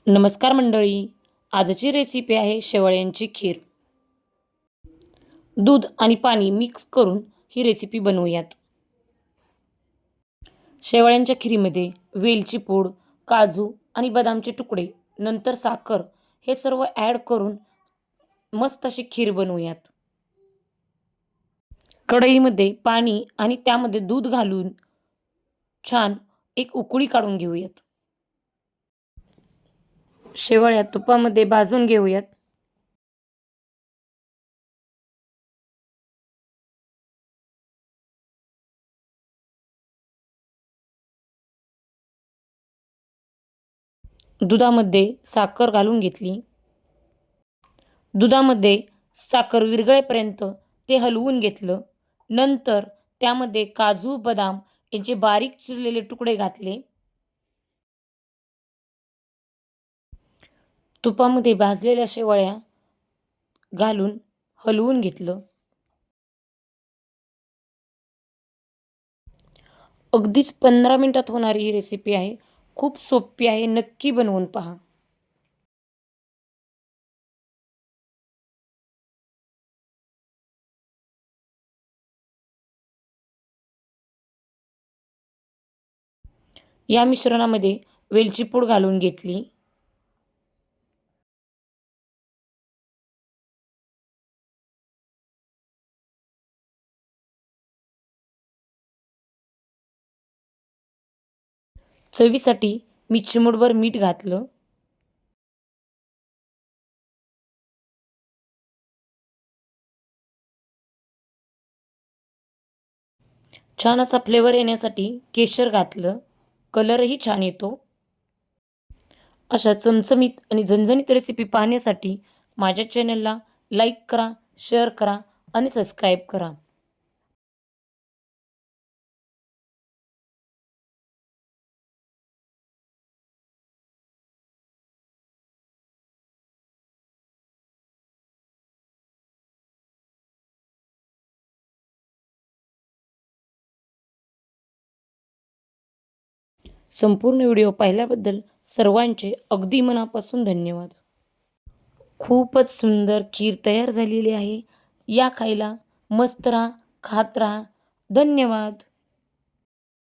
नमस्कार मंडळी. आजची रेसिपी आहे शेवळ्यांची खीर. दूध आणि पाणी मिक्स करून ही रेसिपी बनवूयात. शेवळ्यांच्या खीरीमध्ये वेलची पूड, काजू आणि बदामचे तुकडे, नंतर साखर हे सर्व ॲड करून मस्त अशी खीर बनवूयात. कढईमध्ये पाणी आणि त्यामध्ये दूध घालून छान एक उकळी काढून घेऊयात. शेवळ्या तुपामध्ये भाजून घेऊयात. दुधामध्ये साखर घालून घेतली. दुधामध्ये साखर विरघळेपर्यंत ते हलवून घेतलं. नंतर त्यामध्ये काजू, बदाम यांचे बारीक चिरलेले तुकडे घातले. तुपामध्ये भाजलेल्या शेवळ्या घालून हलवून घेतलं. अगदीच 15 मिनिटात होणारी ही रेसिपी आहे. खूप सोपी आहे. नक्की बनवून पहा. या मिश्रणामध्ये वेलची पूड घालून घेतली. चवीसाठी मी चिमूटभर मीठ घातलं. छान असा फ्लेवर येण्यासाठी केशर घातलं. कलरही छान येतो. अशा चमचमीत आणि झणझणीत रेसिपी पाहण्यासाठी माझ्या चॅनलला लाईक करा, शेअर करा आणि सबस्क्राईब करा. संपूर्ण व्हिडिओ पाहिल्याबद्दल सर्वांचे अगदी मनापासून धन्यवाद. खूपच सुंदर खीर तयार झालेली आहे. या खायला. मस्त राहा, खात राहा. धन्यवाद.